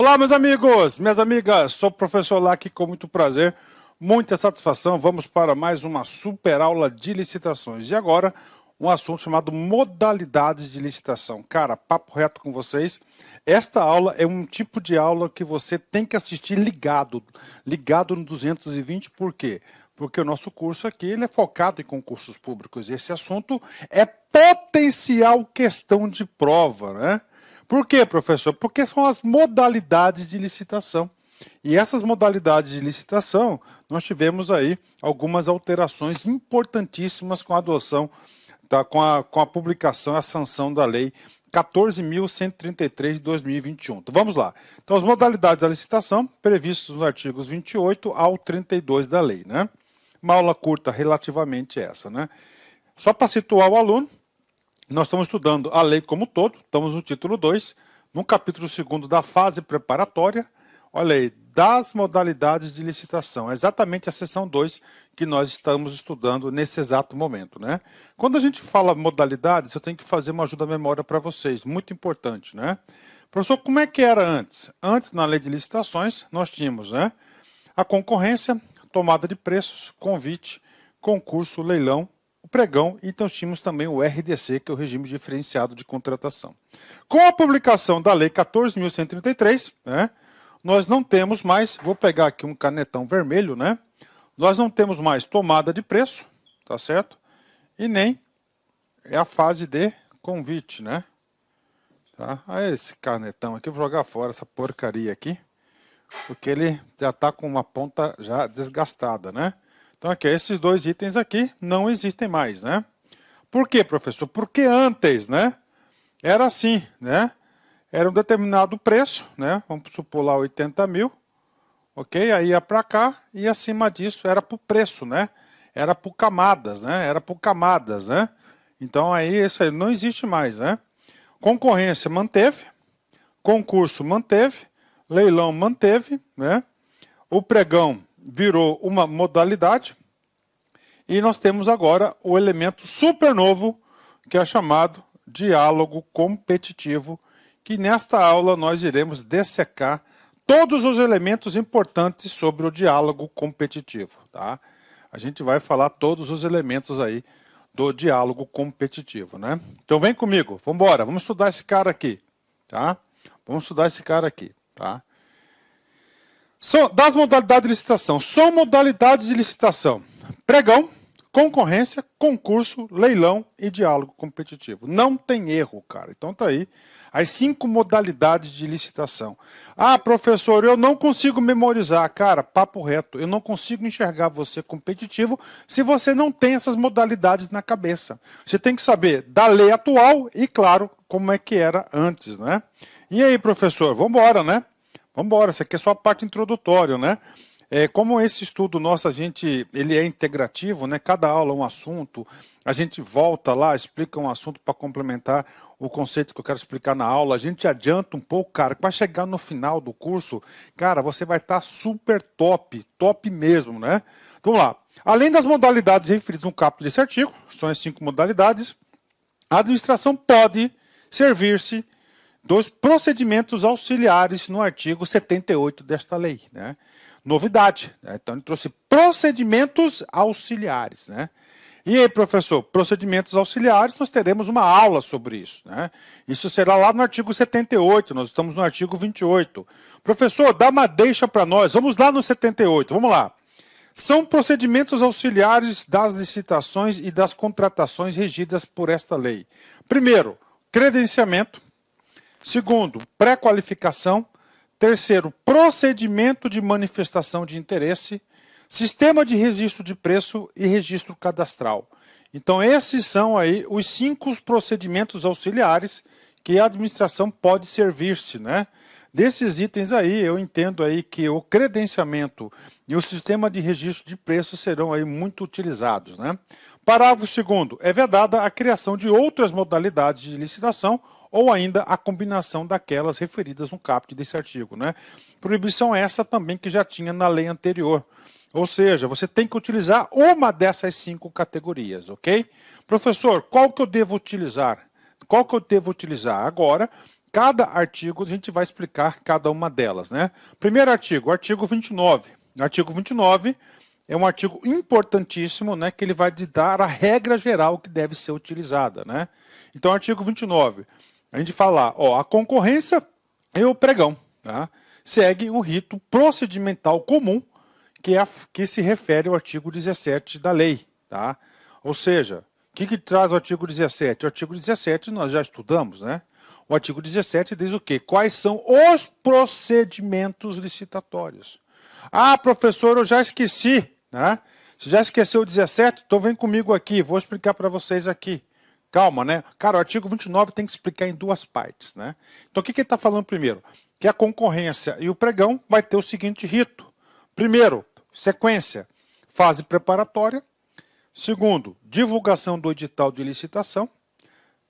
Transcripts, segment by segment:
Olá, meus amigos, minhas amigas, sou o professor Lac, com muito prazer, muita satisfação. Vamos para mais uma super aula de licitações. E agora, um assunto chamado modalidades de licitação. Cara, papo reto com vocês. Esta aula é um tipo de aula que você tem que assistir ligado no 220, por quê? Porque o nosso curso aqui ele é focado em concursos públicos. Esse assunto é potencial questão de prova, né? Por quê, professor? Porque são as modalidades de licitação. E essas modalidades de licitação, nós tivemos aí algumas alterações importantíssimas com a adoção, com a publicação e a sanção da lei 14.133 de 2021. Então vamos lá. Então as modalidades da licitação, previstas nos artigos 28 ao 32 da lei, né? Uma aula curta relativamente essa, né? Só para situar o aluno, nós estamos estudando a lei como um todo, estamos no título 2, no capítulo 2º da fase preparatória, olha aí, das modalidades de licitação, é exatamente a seção 2 que nós estamos estudando nesse exato momento, né? Quando a gente fala modalidades, eu tenho que fazer uma ajuda à memória para vocês, muito importante, né? Professor, como é que era antes? Antes, na lei de licitações, nós tínhamos, né, a concorrência, tomada de preços, convite, concurso, leilão, o pregão, e então tínhamos também o RDC, que é o regime diferenciado de contratação. Com a publicação da lei 14.133, né, nós não temos mais, vou pegar aqui um canetão vermelho, né, nós não temos mais tomada de preço, tá certo? E nem é a fase de convite, né? Tá? Aí esse canetão aqui, eu vou jogar fora essa porcaria aqui, porque ele já está com uma ponta já desgastada, né? Então aqui, esses dois itens aqui não existem mais, né? Por quê, professor? Porque antes, né, era assim, né? Era um determinado preço, né? Vamos supor lá 80 mil, ok? Aí ia para cá e acima disso era por preço, né? Era por camadas, né? Era por camadas, né? Então aí isso aí não existe mais, né? Concorrência manteve, concurso manteve, leilão manteve, né? O pregão virou uma modalidade e nós temos agora o elemento super novo que é chamado diálogo competitivo, que nesta aula nós iremos dissecar todos os elementos importantes sobre o diálogo competitivo, tá? A gente vai falar todos os elementos aí do diálogo competitivo, né? Então vem comigo, vamos embora, vamos estudar esse cara aqui, tá? Vamos estudar esse cara aqui, tá? Das modalidades de licitação, são modalidades de licitação: pregão, concorrência, concurso, leilão e diálogo competitivo. Não tem erro, cara. Então tá aí as 5 modalidades de licitação. Ah, professor, eu não consigo memorizar. Cara, papo reto, eu não consigo enxergar você competitivo se você não tem essas modalidades na cabeça. Você tem que saber da lei atual e, claro, como é que era antes, né? E aí, professor, vamos embora, né? Vamos embora, essa aqui é só a parte introdutória, né? Como esse estudo nosso, ele é integrativo, né? Cada aula é um assunto, a gente volta lá, explica um assunto para complementar o conceito que eu quero explicar na aula, a gente adianta um pouco, cara, para chegar no final do curso, cara, você vai estar super top, top mesmo, né? Então, vamos lá. Além das modalidades referidas no caput desse artigo, são as 5 modalidades, a administração pode servir-se dos procedimentos auxiliares no artigo 78 desta lei, né? Novidade, né? Então ele trouxe procedimentos auxiliares, né? E aí, professor, procedimentos auxiliares, nós teremos uma aula sobre isso, né? Isso será lá no artigo 78, nós estamos no artigo 28. Professor, dá uma deixa para nós, vamos lá no 78, vamos lá. São procedimentos auxiliares das licitações e das contratações regidas por esta lei. Primeiro, credenciamento. Segundo, pré-qualificação. Terceiro, procedimento de manifestação de interesse. Sistema de registro de preço e registro cadastral. Então, esses são aí os 5 procedimentos auxiliares que a administração pode servir-se, né? Desses itens aí, eu entendo aí que o credenciamento e o sistema de registro de preço serão aí muito utilizados, né? Parágrafo 2º, é vedada a criação de outras modalidades de licitação ou ainda a combinação daquelas referidas no caput desse artigo, né? Proibição essa também que já tinha na lei anterior. Ou seja, você tem que utilizar uma dessas 5 categorias, ok? Professor, qual que eu devo utilizar? Qual que eu devo utilizar? Agora, Cada artigo, a gente vai explicar cada uma delas, né? Primeiro artigo, artigo 29. O artigo 29 é um artigo importantíssimo, né, que ele vai dar a regra geral que deve ser utilizada, né? Então, artigo 29, a gente fala, ó, a concorrência e o pregão, tá? Segue o rito procedimental comum que se refere ao artigo 17 da lei, tá? Ou seja, o que traz o artigo 17? O artigo 17 nós já estudamos, né? O artigo 17 diz o quê? Quais são os procedimentos licitatórios? Ah, professor, eu já esqueci, né? Você já esqueceu o 17? Então vem comigo aqui, vou explicar para vocês aqui. Calma, né? Cara, o artigo 29 tem que explicar em duas partes, né? Então o que ele está falando primeiro? Que a concorrência e o pregão vai ter o seguinte rito. Primeiro, sequência, fase preparatória. Segundo, divulgação do edital de licitação.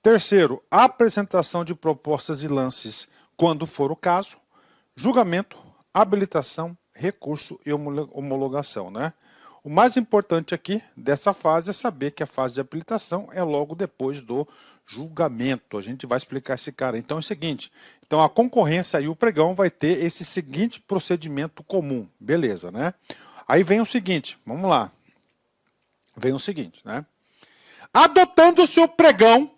Terceiro, apresentação de propostas e lances, quando for o caso. Julgamento, habilitação, recurso e homologação, né? O mais importante aqui dessa fase é saber que a fase de habilitação é logo depois do julgamento. A gente vai explicar esse cara. Então é o seguinte, então a concorrência e o pregão vai ter esse seguinte procedimento comum. Beleza, né? Aí vem o seguinte, vamos lá. Vem o seguinte, né? Adotando-se o pregão,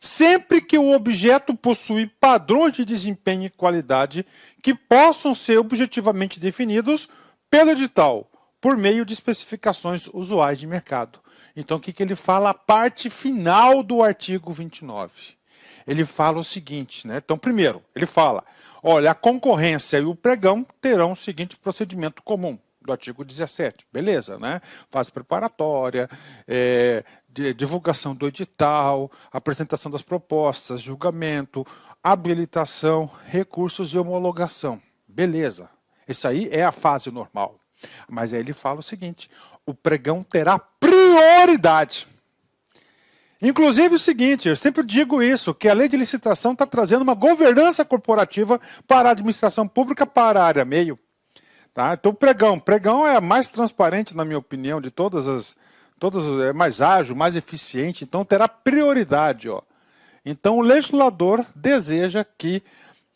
sempre que o objeto possui padrões de desempenho e qualidade que possam ser objetivamente definidos pelo edital, por meio de especificações usuais de mercado. Então, o que ele fala? A parte final do artigo 29. Ele fala o seguinte, né? Então, primeiro, ele fala, olha, a concorrência e o pregão terão o seguinte procedimento comum do artigo 17, beleza, né? Fase preparatória, divulgação do edital, apresentação das propostas, julgamento, habilitação, recursos e homologação. Beleza, isso aí é a fase normal. Mas aí ele fala o seguinte, o pregão terá prioridade. Inclusive o seguinte, eu sempre digo isso, que a lei de licitação está trazendo uma governança corporativa para a administração pública para a área meio. Tá? Então o pregão é a mais transparente, na minha opinião, de todas é mais ágil, mais eficiente, então terá prioridade. Ó. Então o legislador deseja que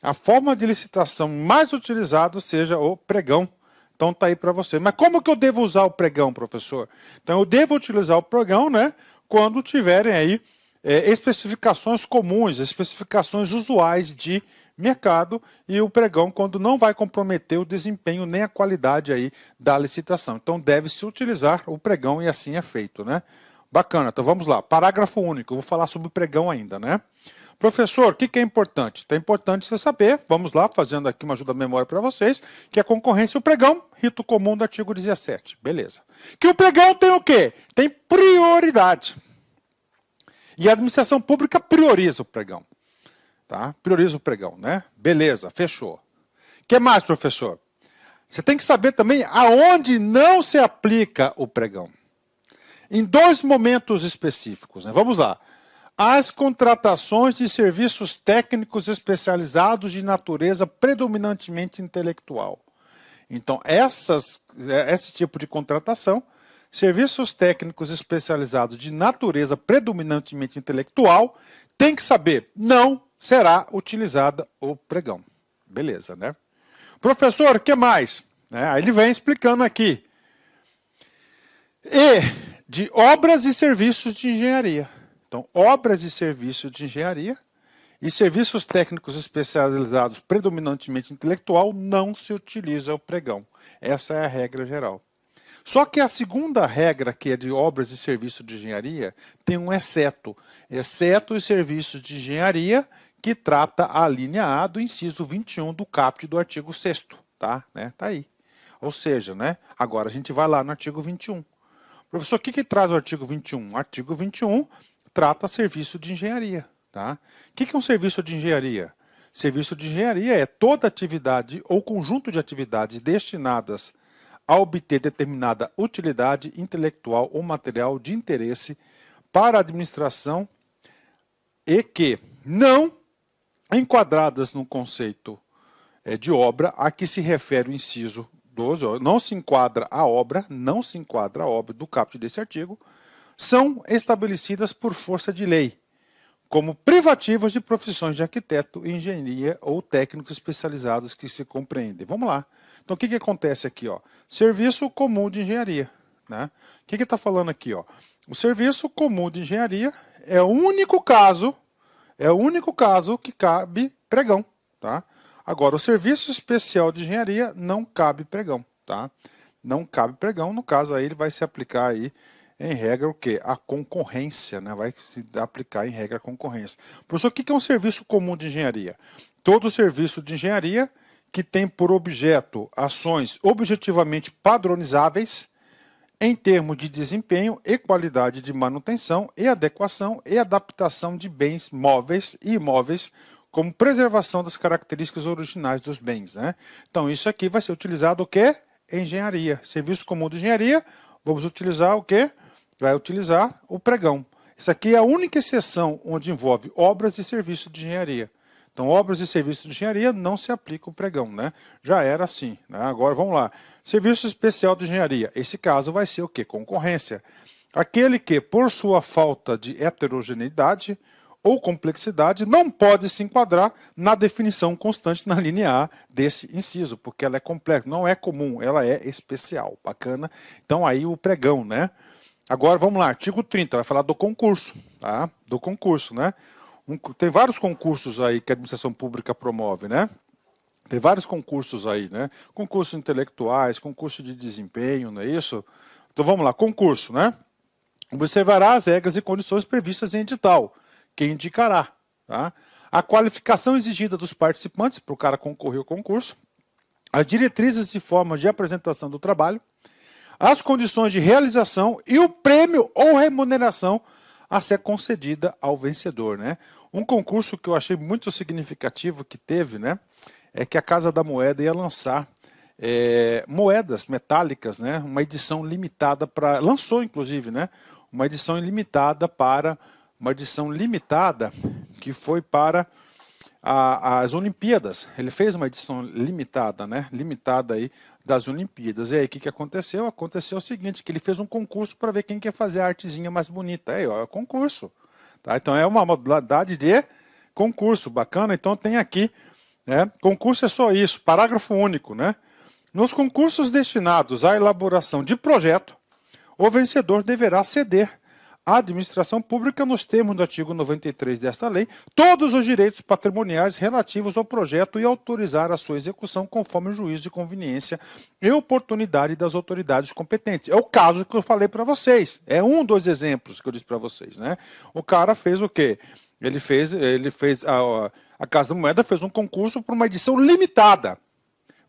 a forma de licitação mais utilizada seja o pregão. Então está aí para você. Mas como que eu devo usar o pregão, professor? Então eu devo utilizar o pregão, né, quando tiverem aí especificações comuns, especificações usuais de mercado, e o pregão quando não vai comprometer o desempenho nem a qualidade aí da licitação. Então deve-se utilizar o pregão e assim é feito, né? Bacana, então vamos lá. Parágrafo único, eu vou falar sobre o pregão ainda, né? Professor, o que é importante? É importante você saber, vamos lá, fazendo aqui uma ajuda à memória para vocês, que a concorrência e o pregão, rito comum do artigo 17, beleza. Que o pregão tem o quê? Tem prioridade. E a administração pública prioriza o pregão. Tá? Prioriza o pregão, né? Beleza, fechou. O que mais, professor? Você tem que saber também aonde não se aplica o pregão. Em dois momentos específicos, né? Vamos lá. As contratações de serviços técnicos especializados de natureza predominantemente intelectual. Então, esse tipo de contratação, serviços técnicos especializados de natureza predominantemente intelectual, tem que saber, não será utilizada o pregão. Beleza, né? Professor, o que mais? Aí ele vem explicando aqui. E de obras e serviços de engenharia. Então, obras e serviços de engenharia e serviços técnicos especializados predominantemente intelectual não se utiliza o pregão. Essa é a regra geral. Só que a segunda regra, que é de obras e serviços de engenharia, tem um exceto. Exceto os serviços de engenharia, que trata a linha A do inciso 21 do caput do artigo 6º, tá? Tá aí. Ou seja, né? Agora a gente vai lá no artigo 21. Professor, o que traz o artigo 21? O artigo 21 trata serviço de engenharia, tá? O que é um serviço de engenharia? Serviço de engenharia é toda atividade ou conjunto de atividades destinadas a obter determinada utilidade intelectual ou material de interesse para a administração e que não enquadradas no conceito de obra a que se refere o inciso 12, não se enquadra a obra do caput desse artigo, são estabelecidas por força de lei, como privativas de profissões de arquiteto, engenharia ou técnicos especializados que se compreendem. Vamos lá. Então, o que acontece aqui? Ó? Serviço comum de engenharia. Né? O que está falando aqui? Ó? O serviço comum de engenharia é o único caso que cabe pregão. Tá? Agora, o serviço especial de engenharia não cabe pregão. Tá? Não cabe pregão, no caso aí ele vai se aplicar aí em regra o quê? A concorrência, né? Vai se aplicar em regra a concorrência. Professor, o que é um serviço comum de engenharia? Todo serviço de engenharia que tem por objeto ações objetivamente padronizáveis em termos de desempenho e qualidade de manutenção e adequação e adaptação de bens móveis e imóveis, como preservação das características originais dos bens. Né? Então, isso aqui vai ser utilizado o quê? Engenharia. Serviço comum de engenharia, vamos utilizar o quê? Vai utilizar o pregão. Isso aqui é a única exceção onde envolve obras e serviços de engenharia. Então, obras e serviços de engenharia não se aplica o pregão, né? Já era assim, né? Agora, vamos lá. Serviço especial de engenharia. Esse caso vai ser o quê? Concorrência. Aquele que, por sua falta de heterogeneidade ou complexidade, não pode se enquadrar na definição constante na linha A desse inciso, porque ela é complexa, não é comum, ela é especial. Bacana? Então, aí o pregão, né? Agora, vamos lá, artigo 30, vai falar do concurso, tá? Do concurso, né? Tem vários concursos aí que a administração pública promove, né? Tem vários concursos aí, né? Concursos intelectuais, concurso de desempenho, não é isso? Então vamos lá, concurso, né? Observará as regras e condições previstas em edital, que indicará, tá? A qualificação exigida dos participantes para o cara concorrer ao concurso, as diretrizes e formas de apresentação do trabalho, as condições de realização e o prêmio ou remuneração a ser concedida ao vencedor, né? Um concurso que eu achei muito significativo que teve, né? É que a Casa da Moeda ia lançar moedas metálicas, né? Uma edição limitada para... Lançou, inclusive, né? Uma edição limitada que foi para as Olimpíadas. Ele fez uma edição limitada, né? Limitada aí das Olimpíadas. E aí, o que aconteceu? Aconteceu o seguinte, que ele fez um concurso para ver quem quer fazer a artezinha mais bonita. Aí, ó, é concurso. Tá? Então, é uma modalidade de concurso. Bacana? Então, tem aqui, né? Concurso é só isso, parágrafo único, né? Nos concursos destinados à elaboração de projeto, o vencedor deverá ceder à administração pública, nos termos do artigo 93 desta lei, todos os direitos patrimoniais relativos ao projeto e autorizar a sua execução conforme o juízo de conveniência e oportunidade das autoridades competentes. É o caso que eu falei para vocês. É um dos exemplos que eu disse para vocês, né? O cara fez o quê? Ele fez a Casa da Moeda fez um concurso para uma edição limitada.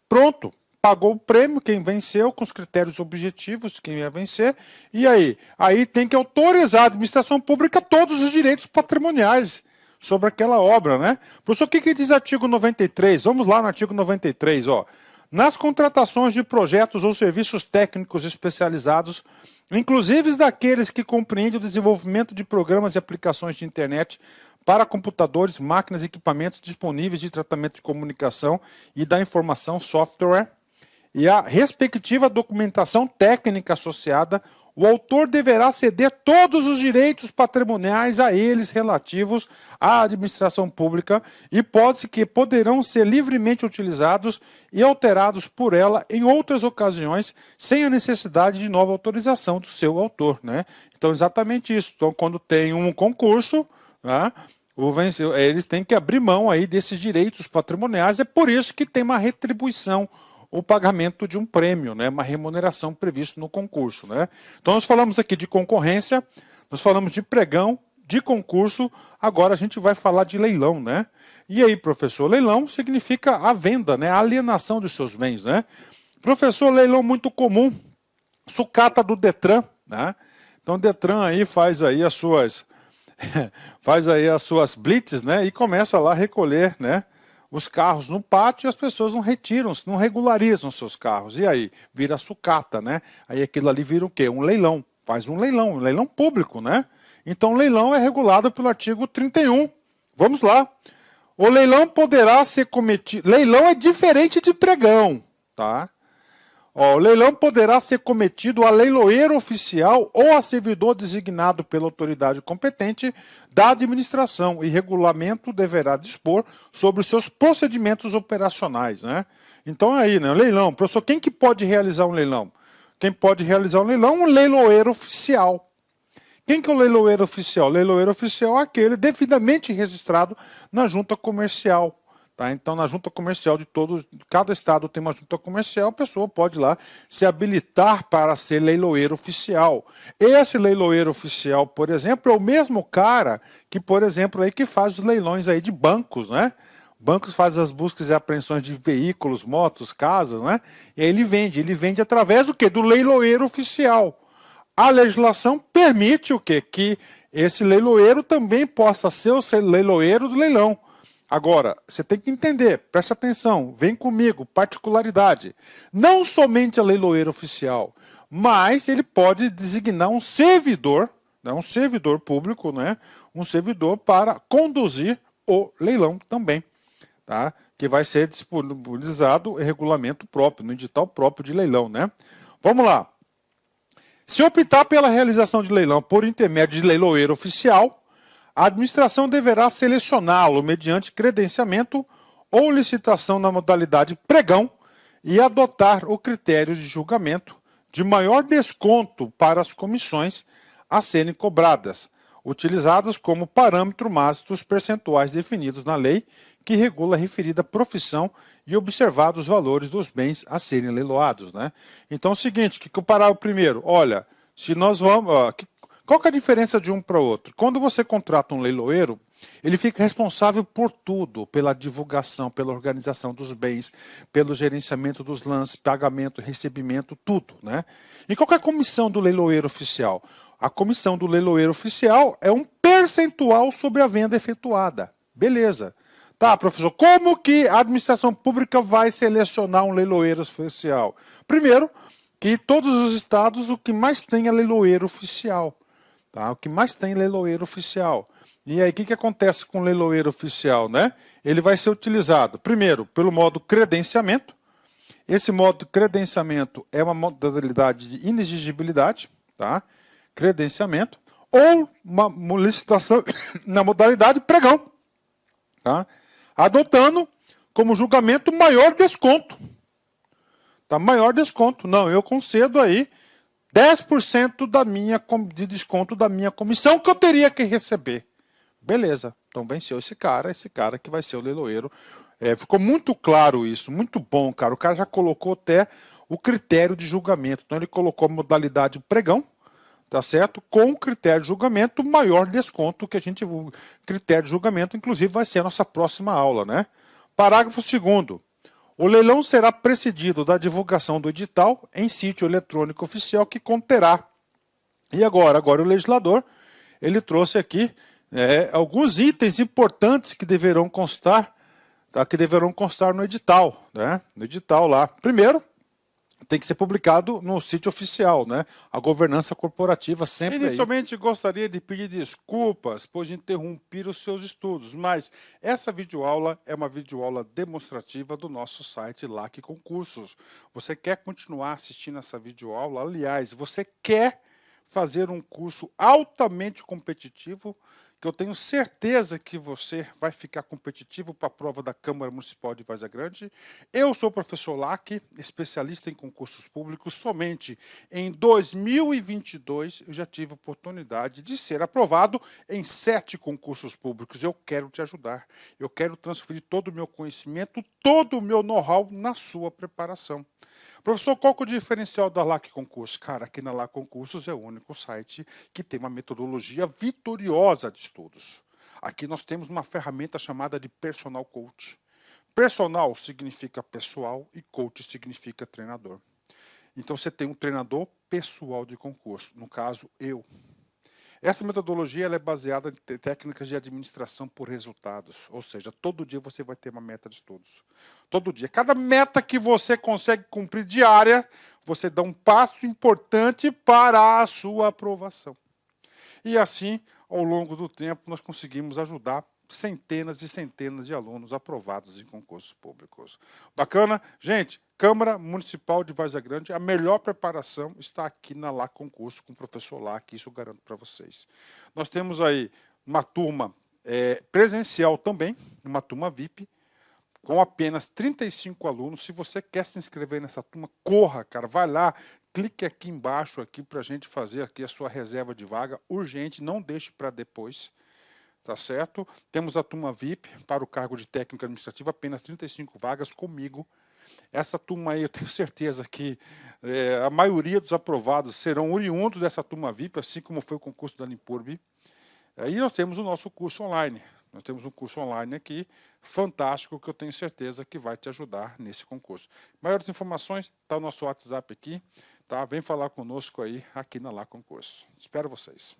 Pronto. Pagou o prêmio, quem venceu, com os critérios objetivos, quem ia vencer. E aí? Aí tem que autorizar a administração pública todos os direitos patrimoniais sobre aquela obra, né? Professor, o que diz o artigo 93? Vamos lá no artigo 93, ó. Nas contratações de projetos ou serviços técnicos especializados, inclusive daqueles que compreendem o desenvolvimento de programas e aplicações de internet para computadores, máquinas e equipamentos disponíveis de tratamento de comunicação e da informação, software, e a respectiva documentação técnica associada, o autor deverá ceder todos os direitos patrimoniais a eles relativos à administração pública, hipótese que poderão ser livremente utilizados e alterados por ela em outras ocasiões, sem a necessidade de nova autorização do seu autor, né? Então, exatamente isso. Então, quando tem um concurso, né, eles têm que abrir mão aí desses direitos patrimoniais, é por isso que tem uma retribuição, o pagamento de um prêmio, né, uma remuneração prevista no concurso, né? Então nós falamos aqui de concorrência, nós falamos de pregão, de concurso, agora a gente vai falar de leilão, né? E aí, professor, leilão significa a venda, né, a alienação dos seus bens, né? Professor, leilão muito comum, sucata do Detran, né? Então o Detran aí faz aí as suas blitz, né, e começa lá a recolher, né, os carros no pátio e as pessoas não retiram, não regularizam seus carros. E aí? Vira sucata, né? Aí aquilo ali vira o quê? Um leilão. Faz um leilão público, né? Então o leilão é regulado pelo artigo 31. Vamos lá. O leilão poderá ser cometido... Leilão é diferente de pregão, tá? Ó, o leilão poderá ser cometido a leiloeiro oficial ou a servidor designado pela autoridade competente da administração e regulamento deverá dispor sobre os seus procedimentos operacionais, né? Então aí, né, leilão. Professor, quem que pode realizar um leilão? Quem pode realizar um leilão? Um leiloeiro oficial. Quem que é o leiloeiro oficial? O leiloeiro oficial é aquele devidamente registrado na junta comercial. Tá? Então, na junta comercial de todos, cada estado tem uma junta comercial, a pessoa pode ir lá se habilitar para ser leiloeiro oficial. Esse leiloeiro oficial, por exemplo, é o mesmo cara que, por exemplo, aí que faz os leilões aí de bancos, né? Bancos fazem as buscas e apreensões de veículos, motos, casas, né? E aí ele vende através do quê? Do leiloeiro oficial. A legislação permite o quê? Que esse leiloeiro também possa ser o leiloeiro do leilão. Agora, você tem que entender, preste atenção, vem comigo, particularidade. Não somente a leiloeiro oficial, mas ele pode designar um servidor, né, um servidor público, né, um servidor para conduzir o leilão também, tá? Que vai ser disponibilizado em regulamento próprio, no edital próprio de leilão, né? Vamos lá. Se optar pela realização de leilão por intermédio de leiloeiro oficial, a administração deverá selecioná-lo mediante credenciamento ou licitação na modalidade pregão e adotar o critério de julgamento de maior desconto para as comissões a serem cobradas, utilizadas como parâmetro máximo dos percentuais definidos na lei que regula a referida profissão e observados os valores dos bens a serem leiloados, né? Então é o seguinte, que comparar o primeiro, olha, se nós vamos... Qual que é a diferença de um para o outro? Quando você contrata um leiloeiro, ele fica responsável por tudo, pela divulgação, pela organização dos bens, pelo gerenciamento dos lances, pagamento, recebimento, tudo, né? E qual que é a comissão do leiloeiro oficial? A comissão do leiloeiro oficial é um percentual sobre a venda efetuada. Beleza. Tá, professor, como que a administração pública vai selecionar um leiloeiro oficial? Primeiro, que todos os estados o que mais tem é leiloeiro oficial. Tá? O que mais tem é leiloeiro oficial. E aí, o que acontece com o leiloeiro oficial, né? Ele vai ser utilizado, primeiro, pelo modo credenciamento. Esse modo credenciamento é uma modalidade de inexigibilidade, tá? Credenciamento. Ou uma licitação na modalidade pregão, tá? Adotando como julgamento maior desconto. Tá? Maior desconto. Não, eu concedo aí 10% de desconto da minha comissão que eu teria que receber. Beleza, então venceu esse cara que vai ser o leiloeiro. Ficou muito claro isso, muito bom, cara. O cara já colocou até o critério de julgamento. Então ele colocou a modalidade pregão, tá certo? Com o critério de julgamento, maior desconto que o critério de julgamento, inclusive, vai ser a nossa próxima aula, né? Parágrafo 2º. O leilão será precedido da divulgação do edital em sítio eletrônico oficial que conterá. E agora o legislador, ele trouxe aqui alguns itens importantes que deverão constar, tá? Que deverão constar no edital, né? No edital lá. Primeiro, tem que ser publicado no sítio oficial, né? A governança corporativa sempre. Inicialmente gostaria de pedir desculpas por interromper os seus estudos, mas essa videoaula é uma videoaula demonstrativa do nosso site LAC Concursos. Você quer continuar assistindo essa videoaula? Aliás, você quer fazer um curso altamente competitivo, que eu tenho certeza que você vai ficar competitivo para a prova da Câmara Municipal de Várzea Grande. Eu sou o professor Lac, especialista em concursos públicos. Somente em 2022 eu já tive a oportunidade de ser aprovado em 7 concursos públicos. Eu quero te ajudar. Eu quero transferir todo o meu conhecimento, todo o meu know-how na sua preparação. Professor, qual que é o diferencial da LAC Concursos? Cara, aqui na LAC Concursos é o único site que tem uma metodologia vitoriosa de estudos. Aqui nós temos uma ferramenta chamada de Personal Coach. Personal significa pessoal e coach significa treinador. Então você tem um treinador pessoal de concurso, no caso eu. Essa metodologia ela é baseada em técnicas de administração por resultados, ou seja, todo dia você vai ter uma meta de estudos. Todo dia. Cada meta que você consegue cumprir diária, você dá um passo importante para a sua aprovação. E assim, ao longo do tempo, nós conseguimos ajudar centenas e centenas de alunos aprovados em concursos públicos. Bacana? Gente, Câmara Municipal de Várzea Grande, a melhor preparação está aqui na Lá Concurso, com o professor Lá, que isso eu garanto para vocês. Nós temos aí uma turma presencial também, uma turma VIP, com apenas 35 alunos. Se você quer se inscrever nessa turma, corra, cara, vai lá, clique aqui embaixo aqui para a gente fazer aqui a sua reserva de vaga, urgente, não deixe para depois, tá certo? Temos a turma VIP para o cargo de técnico administrativo, apenas 35 vagas comigo. Essa turma aí, eu tenho certeza que a maioria dos aprovados serão oriundos dessa turma VIP, assim como foi o concurso da Limpurb. E nós temos o nosso curso online. Nós temos um curso online aqui, fantástico, que eu tenho certeza que vai te ajudar nesse concurso. Maiores informações, está o nosso WhatsApp aqui, tá? Vem falar conosco aí, aqui na Lá Concurso. Espero vocês.